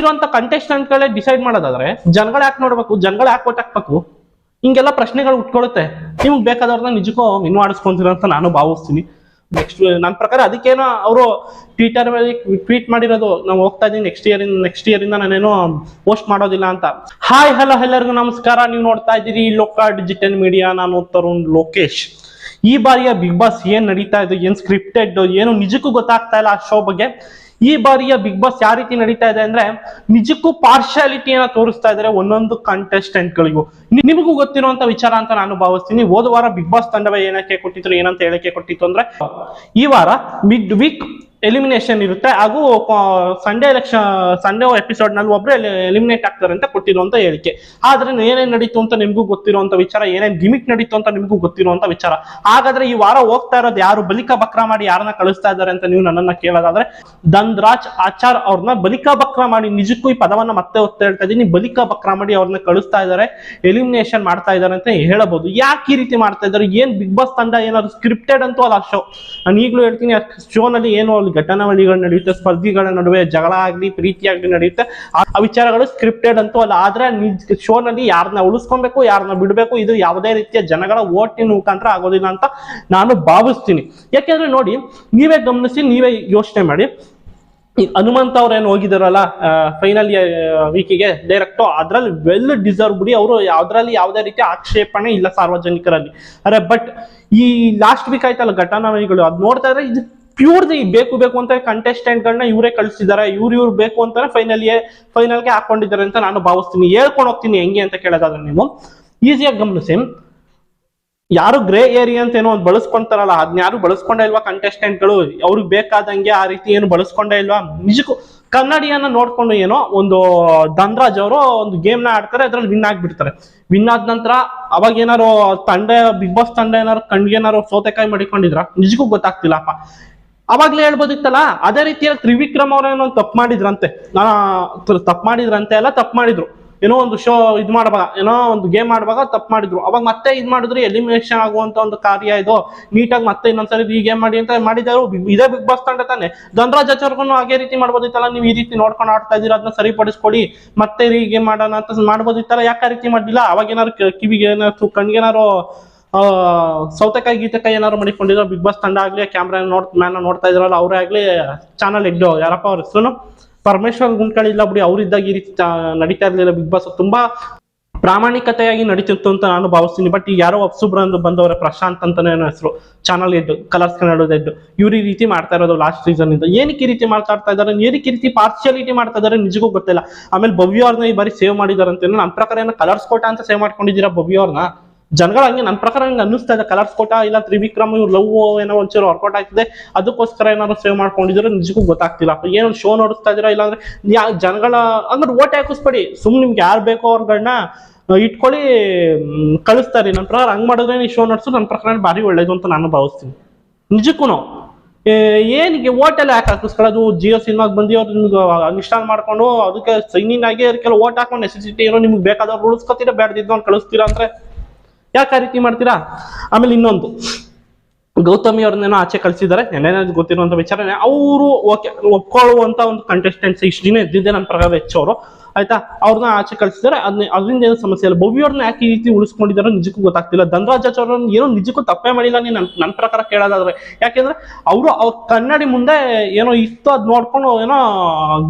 ಅಲ್ಲಿರುವಂತ ಕಂಟೆಸ್ಟೆಂಟ್ಗಳೇ ಡಿಸೈಡ್ ಮಾಡೋದಾದ್ರೆ ಜನಗಳು ಯಾಕೆ ನೋಡ್ಬೇಕು, ಜನಗಳು ಯಾಕೆ ಓಟ್ ಹಾಕ್ಬೇಕು? ಹಿಂಗೆಲ್ಲ ಪ್ರಶ್ನೆಗಳು ಉಟ್ಕೊಳ್ಳುತ್ತೆ. ನಿಮ್ಗೆ ಬೇಕಾದವ್ರನ್ನ ನಿಜಕ್ಕೂ ವಿನ್ ಮಾಡಿಸ್ಕೊಂತೀರ ಅಂತ ನಾನು ಭಾವಿಸ್ತೀನಿ. ನೆಕ್ಸ್ಟ್ ನನ್ನ ಪ್ರಕಾರ ಅದಕ್ಕೇನೋ ಅವರು ಟ್ವಿಟರ್ ಮೇಲೆ ಟ್ವೀಟ್ ಮಾಡಿರೋದು, ನಾವು ಹೋಗ್ತಾ ಇದ್ದೀನಿ ನೆಕ್ಸ್ಟ್ ಇಯರ್ ಇಂದ ನಾನೇನೋ ಪೋಸ್ಟ್ ಮಾಡೋದಿಲ್ಲ ಅಂತ. ಹಾಯ್ ಹಲೋ ಎಲ್ಲರಿಗೂ ನಮಸ್ಕಾರ. ನೀವು ನೋಡ್ತಾ ಇದ್ದೀರಿ ಲೋಕ ಡಿಜಿಟಲ್ ಮೀಡಿಯಾ. ನಾನು ತರುಣ್ ಲೋಕೇಶ್. ಈ ಬಾರಿಯ ಬಿಗ್ ಬಾಸ್ ಏನ್ ನಡೀತಾ ಇದೆ, ಏನ್ ಸ್ಕ್ರಿಪ್ಟೆಡ್, ಏನು ನಿಜಕ್ಕೂ ಗೊತ್ತಾಗ್ತಾ ಇಲ್ಲ ಆ ಶೋ ಬಗ್ಗೆ. ಈ ಬಾರಿಯ ಬಿಗ್ ಬಾಸ್ ಯಾವ ರೀತಿ ನಡೀತಾ ಇದೆ ಅಂದ್ರೆ ನಿಜಕ್ಕೂ ಪಾರ್ಶಾಲಿಟಿಯನ್ನ ತೋರಿಸ್ತಾ ಇದ್ದಾರೆ ಒಂದೊಂದು ಕಂಟೆಸ್ಟೆಂಟ್ ಗಳಿಗೂ. ನಿಮಗೂ ಗೊತ್ತಿರುವಂತ ವಿಚಾರ ಅಂತ ನಾನು ಭಾವಿಸ್ತೀನಿ. ಹೋದ ವಾರ ಬಿಗ್ ಬಾಸ್ ತಂಡವೇ ಏನಕ್ಕೆ ಕೊಟ್ಟಿದ್ರು, ಏನಂತ ಹೇಳಿಕೆ ಕೊಟ್ಟಿತ್ತು ಅಂದ್ರೆ ಈ ವಾರ ಮಿಡ್ ವೀಕ್ ಎಲಿಮಿನೇಷನ್ ಇರುತ್ತೆ, ಹಾಗೂ ಸಂಡೇ ಎಪಿಸೋಡ್ ನಲ್ಲಿ ಒಬ್ರು ಎಲಿಮಿನೇಟ್ ಆಗ್ತಾರೆ ಅಂತ ಕೊಟ್ಟಿರುವಂತ ಹೇಳಿಕೆ. ಆದ್ರೆ ಏನೇನ್ ನಡೀತು ಅಂತ ನಿಮ್ಗೂ ಗೊತ್ತಿರುವಂತ ವಿಚಾರ, ಏನೇನ್ ಗಿಮಿಕ್ ನಡೀತು ಅಂತ ನಿಮ್ಗೂ ಗೊತ್ತಿರುವಂತ ವಿಚಾರ. ಹಾಗಾದ್ರೆ ಈ ವಾರ ಹೋಗ್ತಾ ಇರೋದು ಯಾರು, ಬಲಿಕಾ ಬಕ್ರಾ ಮಾಡಿ ಯಾರನ್ನ ಕಳಿಸ್ತಾ ಇದ್ದಾರೆ ಅಂತ ನೀವು ನನ್ನನ್ನ ಕೇಳೋದಾದ್ರೆ ಧನ್ರಾಜ್ ಆಚಾರ್ ಅವ್ರನ್ನ ಬಲಿಕಾ ಬಕ್ರಾ ಮಾಡಿ, ನಿಜಕ್ಕೂ ಈ ಪದವನ್ನ ಮತ್ತೆ ಒತ್ತಿ ಹೇಳ್ತಾ ಇದೀನಿ, ಬಲಿಕಾ ಬಕ್ರಾ ಮಾಡಿ ಅವ್ರನ್ನ ಕಳಿಸ್ತಾ ಇದ್ದಾರೆ, ಎಲಿಮಿನೇಷನ್ ಮಾಡ್ತಾ ಇದ್ದಾರೆ ಅಂತ ಹೇಳಬಹುದು. ಯಾಕೆ ಈ ರೀತಿ ಮಾಡ್ತಾ ಇದ್ದಾರೆ? ಏನ್ ಬಿಗ್ ಬಾಸ್ ತಂಡ ಏನಾದ್ರು ಸ್ಕ್ರಿಪ್ಟೆಡ್ ಅಂತೂ ಅಲ್ಲ ಶೋ. ನಾನು ಈಗಲೂ ಹೇಳ್ತೀನಿ, ಶೋ ನಲ್ಲಿ ಏನು ಘಟನಾವಳಿಗಳು ನಡೆಯುತ್ತೆ, ಸ್ಪರ್ಧಿಗಳ ನಡುವೆ ಜಗಳ ಆಗ್ಲಿ ಪ್ರೀತಿ ಆಗ್ಲಿ ನಡೆಯುತ್ತೆ, ಆ ವಿಚಾರಗಳು ಸ್ಕ್ರಿಪ್ಟೆಡ್ ಅಂತೂ ಅಲ್ಲ. ಆದ್ರೆ ಶೋ ನಲ್ಲಿ ಯಾರನ್ನ ಉಳಿಸ್ಕೊಬೇಕು, ಯಾರನ್ನ ಬಿಡ್ಬೇಕು, ಇದು ಯಾವುದೇ ರೀತಿಯ ಜನಗಳ ಓಟಿನ ಮುಖಾಂತರ ಆಗೋದಿಲ್ಲ ಅಂತ ನಾನು ಭಾವಿಸ್ತೀನಿ. ಯಾಕೆಂದ್ರೆ ನೋಡಿ, ನೀವೇ ಗಮನಿಸಿ, ನೀವೇ ಯೋಚನೆ ಮಾಡಿ. ಈ ಹನುಮಂತ ಅವ್ರೇನು ಹೋಗಿದಾರಲ್ಲ ಫೈನಲ್ ವೀಕಿಗೆ ಡೈರೆಕ್ಟ್, ಅದ್ರಲ್ಲಿ ವೆಲ್ ಡಿಸರ್ವ್ ಬಿಡಿ. ಅವರು ಯಾವ್ದ್ರಲ್ಲಿ ಯಾವುದೇ ರೀತಿಯ ಆಕ್ಷೇಪಣೆ ಇಲ್ಲ ಸಾರ್ವಜನಿಕರಲ್ಲಿ. ಅರೆ ಬಟ್ ಈ ಲಾಸ್ಟ್ ವೀಕ್ ಆಯ್ತಲ್ಲ ಘಟನಾವಳಿಗಳು, ಅದ್ ನೋಡ್ತಾ ಇದ್ರೆ ಇದು ಪ್ಯೂರ್ ಬೇಕು ಅಂತ ಕಂಟೆಸ್ಟೆಂಟ್ ಗಳನ್ನ ಇವರೇ ಕಳಿಸಿದ್ದಾರೆ, ಇವ್ರು ಬೇಕು ಅಂತಾನೆ ಫೈನಲ್ಗೆ ಹಾಕೊಂಡಿದ್ದಾರೆ ಅಂತ ನಾನು ಭಾವಿಸ್ತೀನಿ. ಹೇಳ್ಕೊಂಡು ಹೋಗ್ತೀನಿ ಹೆಂಗೆ ಅಂತ ಕೇಳೋದಾದ್ರೆ ನೀವು ಈಸಿಯಾಗಿ ಗಮನಿಸಿ. ಯಾರು ಗ್ರೇ ಏರಿಯಾ ಅಂತ ಏನೋ ಒಂದು ಬಳಸ್ಕೊಂತಾರಲ್ಲ, ಅದನ್ನ ಯಾರು ಬಳಸ್ಕೊಂಡೇ ಇಲ್ವಾ ಕಂಟೆಸ್ಟೆಂಟ್ಗಳು? ಅವ್ರಿಗೆ ಬೇಕಾದಂಗೆ ಆ ರೀತಿ ಏನು ಬಳಸ್ಕೊಂಡೇ ಇಲ್ವಾ? ನಿಜಕ್ಕೂ ಕನ್ನಡಿಯನ್ನ ನೋಡ್ಕೊಂಡು ಏನೋ ಒಂದು ಧನ್ರಾಜ್ ಅವರು ಒಂದು ಗೇಮ್ ನ ಆಡ್ತಾರೆ, ಅದ್ರಲ್ಲಿ ವಿನ್ ಆಗ್ಬಿಡ್ತಾರೆ. ವಿನ್ ಆದ ನಂತರ ಅವಾಗ ಏನಾರು ಬಿಗ್ ಬಾಸ್ ತಂಡ ಏನಾರು ಕಣ್ಗೇನಾರು ಸೌತೆಕಾಯಿ ಮಾಡಿಕೊಂಡಿದ್ರ ನಿಜಕ್ಕೂ ಗೊತ್ತಾಗ್ತಿಲ್ಲಪ್ಪ. ಅವಾಗ್ಲೇ ಹೇಳ್ಬೋದಿತ್ತಲ್ಲ. ಅದೇ ರೀತಿಯಲ್ಲಿ ತ್ರಿವಿಕ್ರಮ್ ಅವ್ರೇನೋ ತಪ್ಪು ಮಾಡಿದ್ರಂತೆ, ತಪ್ಪು ಮಾಡಿದ್ರು. ಏನೋ ಒಂದು ಶೋ ಮಾಡುವಾಗ, ಏನೋ ಒಂದು ಗೇಮ್ ಆಡುವಾಗ ತಪ್ಪು ಮಾಡಿದ್ರು. ಅವಾಗ ಮತ್ತೆ ಮಾಡಿದ್ರು, ಎಲಿಮಿನೇಷನ್ ಆಗುವಂತ ಒಂದು ಕಾರ್ಯ ಇದು. ನೀಟಾಗಿ ಮತ್ತೆ ಇನ್ನೊಂದ್ಸರಿ ಈ ಗೇಮ್ ಮಾಡಿ ಅಂತ ಮಾಡಿದ್ರು. ಇದೇ ಬಿಗ್ ಬಾಸ್ ತಂಡ ತಾನೆ. ಧನ್ರಾಜ್ ಆಚಾರ್ಗೂ ಹಾಗೆ ರೀತಿ ಮಾಡ್ಬೋದಿತ್ತಲ್ಲ. ನೀವು ಈ ರೀತಿ ನೋಡ್ಕೊಂಡು ಆಡ್ತಾ ಇದೀರ, ಅದನ್ನ ಸರಿಪಡಿಸ್ಕೊಡಿ, ಮತ್ತೆ ಈ ಗೇಮ್ ಮಾಡೋಣ ಅಂತ ಮಾಡ್ಬೋದಿತ್ತಲ್ಲ. ಯಾಕೆ ಆ ರೀತಿ ಮಾಡ್ಲಿಲ್ಲ? ಅವಾಗ ಏನಾರು ಕಿವಿಗೆ ಏನಾರು ಕಣ್ಗೇನಾರು ಸೌತೆಕಾಯಿ ಗೀತೆಕಾಯಿ ಏನಾರು ಮಾಡಿಕೊಂಡಿದ್ರು ಬಿಗ್ ಬಾಸ್ ತಂಡ ಆಗ್ಲಿ, ಕ್ಯಾಮ್ರಾ ನೋಡ್ತಾ ಇದ್ರಲ್ಲ ಅವರೇ ಆಗ್ಲಿ, ಚಾನಲ್ ಯಾರಪ್ಪ ಅವ್ರ ಹೆಸರು, ಪರಮೇಶ್ವರ್ ಗುಂಡ್ಕಳಿಲ್ಲ ಬಿಡಿ, ಅವ್ರಿದ್ದಾಗ ಈ ರೀತಿ ನಡೀತಾ ಇರ್ಲಿಲ್ಲ ಬಿಗ್ ಬಾಸ್. ತುಂಬಾ ಪ್ರಾಮಾಣಿಕತೆಯಾಗಿ ನಡೀತಿತ್ತು ಅಂತ ನಾನು ಭಾವಿಸ್ತೀನಿ. ಬಟ್ ಈಗ ಯಾರೋ ಬಂದವರ ಪ್ರಶಾಂತ್ ಅಂತಾನೆ ಹೆಸರು, ಚಾನಲ್ ಇದ್ದು ಕಲರ್ಸ್ ಕನ್ನಡದ ಇದ್ದು, ಇವ್ರು ಈ ರೀತಿ ಮಾಡ್ತಾ ಇರೋದು ಲಾಸ್ಟ್ ಸೀಸನ್ ಇಂದ. ಏನಕ್ಕೆ ಈ ರೀತಿ ಮಾತಾಡ್ತಾ ಇದಾರೆ, ಏನಕ್ಕೆ ಈ ರೀತಿ ಪಾರ್ಶಿಯಾಲಿಟಿ ಮಾಡ್ತಾ ಇದಾರೆ ನಿಜಕ್ಕೂ ಗೊತ್ತಿಲ್ಲ. ಆಮೇಲೆ ಭವ್ಯ ಅವ್ರನ್ನ ಈ ಬಾರಿ ಸೇವ್ ಮಾಡಿದಾರೆ ಅಂತ. ನನ್ನ ಪ್ರಕಾರ ಏನೋ ಕಲರ್ಸ್ ಕೋಟ ಅಂತ ಸೇವ್ ಮಾಡ್ಕೊಂಡಿದ್ದೀರಾ ಭವ್ಯ ಅವ್ರನ್ನ? ಜನಗಳು ಹಂಗೆ ನನ್ನ ಪ್ರಕಾರ ಹಂಗೆ ಅನ್ನಿಸ್ತಾ ಇದೆ. ಕಲರ್ಸ್ ಕೋಟ ಇಲ್ಲ ತ್ರಿವಿಕ್ರಮ್ ಇವ್ರು ಲವ್ ಏನೋ ಒಂಚೂರು ವರ್ಕೌಟ್ ಆಗ್ತಿದೆ, ಅದಕ್ಕೋಸ್ಕರ ಏನಾದ್ರು ಸೇವ್ ಮಾಡ್ಕೊಂಡಿದ್ರೆ ನಿಜಕ್ಕೂ ಗೊತ್ತಾಗ್ತಿಲ್ಲ. ಏನೋ ಶೋ ನೋಡಿಸ್ತಾ ಇದೀರಾ, ಇಲ್ಲಾಂದ್ರೆ ಜನಗಳ ಅಂದ್ರೆ ಓಟ್ ಹಾಕಿಸ್ಬೇಡಿ. ನಿಮ್ಗೆ ಯಾರು ಬೇಕೋ ಅವ್ರಗಳನ್ನ ಇಟ್ಕೊಳ್ಳಿ, ಕಳಿಸ್ತಾರೆ. ನನ್ನ ಪ್ರಕಾರ ಹಂಗ್ ಮಾಡಿದ್ರೆ ಈ ಶೋ ನೋಡ್ಸೋದು ನನ್ನ ಪ್ರಕಾರ ಭಾರಿ ಒಳ್ಳೇದು ಅಂತ ನಾನು ಭಾವಿಸ್ತೀನಿ. ನಿಜಕ್ಕೂ ಏನಿಗೆ ಓಟ್ ಎಲ್ಲ ಯಾಕೆ ಹಾಕಿಸ್ಕೊಳ್ಳೋದು? ಜಿಯೋ ಸಿನಿಮಾಗೆ ಬಂದು ಅವ್ರು ಇನ್ಸ್ಟಾಲ್ ಮಾಡ್ಕೊಂಡು ಅದಕ್ಕೆ ಸೈನ್ ಇನ್ ಆಗಿ ಅದಕ್ಕೆಲ್ಲ ಓಟ್ ಹಾಕೊಂಡು ನೆಸೆಸಿಟಿ ಏನೋ ನಿಮ್ಗೆ ಬೇಕಾದವ್ರು ಉಳಿಸ್ಕೊತೀರಾ, ಬೇಡದಿದ್ದು ಕಳಿಸ್ತೀರಾ ಅಂದ್ರೆ ಯಾಕೆ ಆ ರೀತಿ ಮಾಡ್ತೀರಾ? ಆಮೇಲೆ ಇನ್ನೊಂದು, ಗೌತಮಿ ಅವ್ರನ್ನೇನೋ ಆಚೆ ಕಳ್ಸಿದ್ದಾರೆ, ನೆನ್ನೆ ಗೊತ್ತಿರುವಂತ ವಿಚಾರನೆ. ಅವರು ಒಪ್ಕೊಳ್ಳುವಂತ ಒಂದು ಕಂಟೆಸ್ಟೆಂಟ್ಸ್ ಇಷ್ಟು ದಿನ ಇದ್ದಿದ್ದೆ ನನ್ನ ಪ್ರಕಾರ ಹೆಚ್ಚವರು, ಆಯ್ತಾ? ಅವ್ರನ್ನ ಆಚೆ ಕಳ್ಸಿದ್ದಾರೆ. ಅದರಿಂದ ಏನು ಸಮಸ್ಯೆ ಇಲ್ಲ. ಭವ್ಯ ಅವ್ರನ್ನ ಯಾಕೆ ಈ ರೀತಿ ಉಳಿಸ್ಕೊಂಡಿದಾರೋ ನಿಜಕ್ಕೂ ಗೊತ್ತಾಗ್ತಿಲ್ಲ. ಧನ್ರಾಜ್ ಅವ್ರನ್ನ ಏನೋ ನಿಜಕ್ಕೂ ತಪ್ಪೇ ಮಾಡಿಲ್ಲ ನನ್ನ ಪ್ರಕಾರ ಕೇಳೋದಾದ್ರೆ. ಯಾಕೆಂದ್ರೆ ಅವ್ರ ಕನ್ನಡಿ ಮುಂದೆ ಏನೋ ಇತ್ತು, ಅದ್ ನೋಡ್ಕೊಂಡು ಏನೋ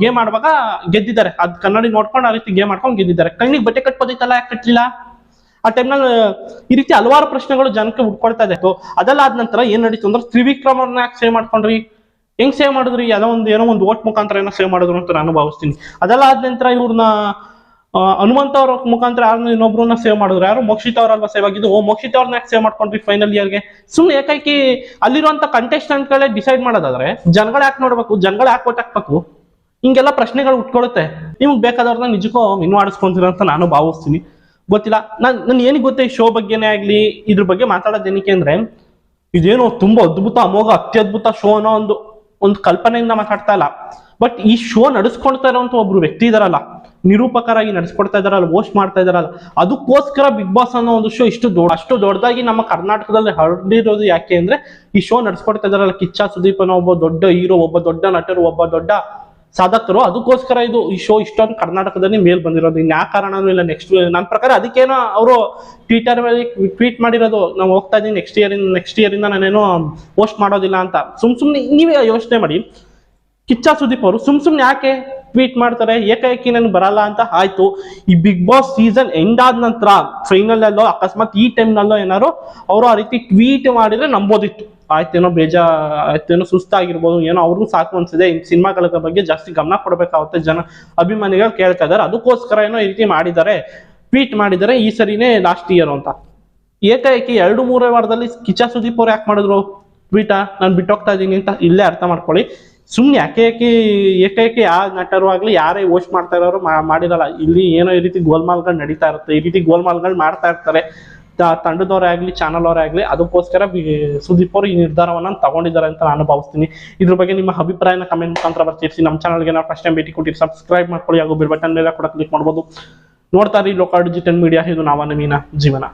ಗೇಮ್ ಆಡುವಾಗ ಗೆದ್ದಿದ್ದಾರೆ. ಅದ್ ಕನ್ನಡಿ ನೋಡ್ಕೊಂಡು ಆ ರೀತಿ ಗೇಮ್ ಆಡ್ಕೊಂಡು ಗೆದ್ದಿದ್ದಾರೆ. ಕಣ್ಣಿಗೆ ಬಟ್ಟೆ ಕಟ್ಬೋದಿತ್ತಲ್ಲ, ಯಾಕೆ ಕಟ್ಟಲಿಲ್ಲ? ಆ ಟೈಮ್ನಲ್ಲಿ ಈ ರೀತಿ ಹಲವಾರು ಪ್ರಶ್ನೆಗಳು ಜನಕ್ಕೆ ಉಟ್ಕೊಳ್ತಾ ಇದೆ. ಅದೆಲ್ಲ ಆದ ನಂತರ ಏನ್ ನಡೀತು ಅಂದ್ರೆ ತ್ರಿವಿಕ್ರಮ್ ಅವ್ರನ್ನ ಯಾಕೆ ಸೇವ್ ಮಾಡ್ಕೊಂಡ್ರಿ? ಹೆಂಗ್ ಸೇವ್ ಮಾಡಿದ್ರಿ? ಏನೋ ಒಂದು ಓಟ್ ಮುಖಾಂತರ ಏನೋ ಸೇವ್ ಮಾಡಿದ್ರು ಅಂತ ನಾನು ಭಾವಿಸ್ತೀನಿ. ಅದೆಲ್ಲ ಆದ ನಂತರ ಇವ್ರನ್ನ ಹನುಮಂತ ಅವ್ರ ಮುಖಾಂತರ ಯಾರನ್ನ ಇನ್ನೊಬ್ರನ್ನ ಸೇವ್ ಮಾಡಿದ್ರು. ಯಾರು? ಮೋಕ್ಷಿತ ಅವರಲ್ವಾ ಸೇವ್ ಆಗಿದ್ದು? ಮೋಕ್ಷಿತ ಅವ್ರನ್ನ ಯಾಕೆ ಸೇವ್ ಮಾಡ್ಕೊಂಡ್ರಿ ಫೈನಲ್ ಇಯರ್ಗೆ? ಸುಮ್ನೆ ಏಕಾಏಕಿ ಅಲ್ಲಿರುವಂತ ಕಂಟೆಸ್ಟೆಂಟ್ಗಳೇ ಡಿಸೈಡ್ ಮಾಡೋದಾದ್ರೆ ಜನಗಳು ಯಾಕೆ ನೋಡ್ಬೇಕು, ಜನಗಳು ಯಾಕೆ ಓಟ್ ಹಾಕ್ಬೇಕು? ಹಿಂಗೆಲ್ಲ ಪ್ರಶ್ನೆಗಳು ಉಟ್ಕೊಳ್ಳುತ್ತೆ. ನಿಮ್ಗೆ ಬೇಕಾದವ್ರನ್ನ ನಿಜಕ್ಕೂ ವಿನ್ ಮಾಡಿಸ್ಕೊಂತೀರ ಅಂತ ನಾನು ಭಾವಿಸ್ತೀನಿ. ಗೊತ್ತಿಲ್ಲ, ನಾನು ಏನಿಗೆ ಗೊತ್ತೇ ಈ ಶೋ ಬಗ್ಗೆನೇ ಆಗ್ಲಿ, ಇದ್ರ ಬಗ್ಗೆ ಮಾತಾಡೋದೇನಕ್ಕೆ ಅಂದ್ರೆ ಇದೇನೋ ತುಂಬಾ ಅದ್ಭುತ, ಅಮೋಘ, ಅತ್ಯದ್ಭುತ ಶೋ ಅನ್ನೋ ಒಂದು ಕಲ್ಪನೆಯಿಂದ ಮಾತಾಡ್ತಾ ಇಲ್ಲ. ಬಟ್ ಈ ಶೋ ನಡೆಸ್ಕೊಳ್ತಾ ಇರೋಂತ ಒಬ್ರು ವ್ಯಕ್ತಿ ಇದಾರಲ್ಲ, ನಿರೂಪಕರಾಗಿ ನಡೆಸ್ಕೊಡ್ತಾ ಇದಾರಲ್ಲ, ಹೋಸ್ಟ್ ಮಾಡ್ತಾ ಇದಾರಲ್ಲ, ಅದಕ್ಕೋಸ್ಕರ ಬಿಗ್ ಬಾಸ್ ಅನ್ನೋ ಒಂದು ಶೋ ಅಷ್ಟು ದೊಡ್ಡದಾಗಿ ನಮ್ಮ ಕರ್ನಾಟಕದಲ್ಲಿ ಹರಡಿರೋದು ಯಾಕೆ ಅಂದ್ರೆ ಈ ಶೋ ನಡೆಸ್ಕೊಡ್ತಾ ಇದಾರಲ್ಲ. ಕಿಚ್ಚ ಸುದೀಪ್ ಅನ್ನೋ ಒಬ್ಬ ದೊಡ್ಡ ಹೀರೋ, ಒಬ್ಬ ದೊಡ್ಡ ನಟರು, ಒಬ್ಬ ದೊಡ್ಡ ಸಾಧಕರು. ಅದಕ್ಕೋಸ್ಕರ ಈ ಶೋ ಇಷ್ಟೊಂದು ಕರ್ನಾಟಕದಲ್ಲಿ ಮೇಲ್ ಬಂದಿರೋದು. ಇನ್ಯಾ ಕಾರಣನೂ ಇಲ್ಲ. ನೆಕ್ಸ್ಟ್ ನನ್ನ ಪ್ರಕಾರ ಅದಕ್ಕೇನೋ ಅವರು ಟ್ವಿಟರ್ ಮೇಲೆ ಟ್ವೀಟ್ ಮಾಡಿರೋದು, ನಾವು ಹೋಗ್ತಾ ಇದ್ದೀನಿ ನೆಕ್ಸ್ಟ್ ಇಯರ್ ಇಂದ ನಾನೇನೋ ಪೋಸ್ಟ್ ಮಾಡೋದಿಲ್ಲ ಅಂತ. ಸುಮ್ನೆ ನೀವೇ ಯೋಚನೆ ಮಾಡಿ, ಕಿಚ್ಚ ಸುದೀಪ್ ಅವರು ಸುಮ್ನೆ ಯಾಕೆ ಟ್ವೀಟ್ ಮಾಡ್ತಾರೆ, ಏಕಾಏಕಿ ನಾನು ಬರಲ್ಲ ಅಂತ. ಆಯ್ತು, ಈ ಬಿಗ್ ಬಾಸ್ ಸೀಸನ್ ಎಂಡ್ ಆದ ನಂತರ ಫೈನಲ್ ಅಲ್ಲೋ ಅಕಸ್ಮಾತ್ ಈ ಟೈಮ್ನಲ್ಲೋ ಏನಾರು ಅವರು ಆ ರೀತಿ ಟ್ವೀಟ್ ಮಾಡಿದ್ರೆ ನಂಬೋದಿತ್ತು. ಆಯ್ತೇನೋ ಆಯ್ತೇನೋ ಸುಸ್ತಾಗಿರ್ಬೋದು, ಏನೋ ಅವ್ರಿಗೂ ಸಾಕು ಅನ್ಸಿದೆ, ಸಿನಿಮಾಗಳ ಬಗ್ಗೆ ಜಾಸ್ತಿ ಗಮನ ಕೊಡ್ಬೇಕಾಗುತ್ತೆ, ಅಭಿಮಾನಿಗಳು ಕೇಳ್ತಾ ಇದಾರೆ, ಅದಕ್ಕೋಸ್ಕರ ಏನೋ ಈ ರೀತಿ ಮಾಡಿದ್ದಾರೆ, ಟ್ವೀಟ್ ಮಾಡಿದ್ದಾರೆ, ಈ ಸರಿನೇ ಲಾಸ್ಟ್ ಇಯರ್ ಅಂತ. ಏಕಾಏಕಿ 2-3 ವಾರದಲ್ಲಿ ಕಿಚ್ಚ ಸುದೀಪ್ ಅವ್ರು ಯಾಕೆ ಮಾಡಿದ್ರು ಟ್ವೀಟ, ನಾನು ಬಿಟ್ಟೋಗ್ತಾ ಇದ್ದೀನಿ ಅಂತ? ಇಲ್ಲೇ ಅರ್ಥ ಮಾಡ್ಕೊಳ್ಳಿ. ಸುಮ್ನೆ ಏಕಾಏಕಿ ಯಾವ ನಟರು ಆಗ್ಲಿ ಯಾರೇ ಹೋಸ್ಟ್ ಮಾಡ್ತಾ ಇರೋರು ಮಾಡಿರಲ್ಲ. ಇಲ್ಲಿ ಏನೋ ಈ ರೀತಿ ಗೋಲ್ಮಾಲ್ಗಳು ನಡೀತಾ ಇರುತ್ತೆ, ಈ ರೀತಿ ಗೋಲ್ಮಾಲ್ಗಳು ಮಾಡ್ತಾ ಇರ್ತಾರೆ ತಂಡದವರೇ ಆಗ್ಲಿ ಚಾನಲ್ ಅವರೇ ಆಗ್ಲಿ. ಅದಕ್ಕೋಸ್ಕರ ಸುದೀಪ್ ಅವರು ಈ ನಿರ್ಧಾರವನ್ನ ತಗೊಂಡಿದ್ದಾರೆ ಅಂತ ನಾನು ಭಾವಿಸ್ತೀನಿ. ಇದ್ರ ಬಗ್ಗೆ ನಿಮ್ಮ ಅಭಿಪ್ರಾಯನ ಕಮೆಂಟ್ ಮುಖಾಂತರ ಬರ್ತಿರ್ಸಿ. ನಮ್ಮ ಚಾನಲ್ಗೆ ನಾವು ಫಸ್ಟ್ ಟೈಮ್ ಭೇಟಿ ಕೊಟ್ಟಿರಿ, ಸಬ್ಸ್ಕ್ರೈಬ್ ಮಾಡ್ಕೊಳ್ಳಿ, ಹಾಗೂ ಬೆಲ್ ಬಟನ್ ಮೇಲೆ ಕೂಡ ಕ್ಲಿಕ್ ಮಾಡ್ಬೋದು. ನೋಡ್ತಾ ಇರಿ ಲೋಕ ಡಿಜಿಟಲ್ ಮೀಡಿಯಾ, ಇದು ನಾವ ನವೀನ ಜೀವನ.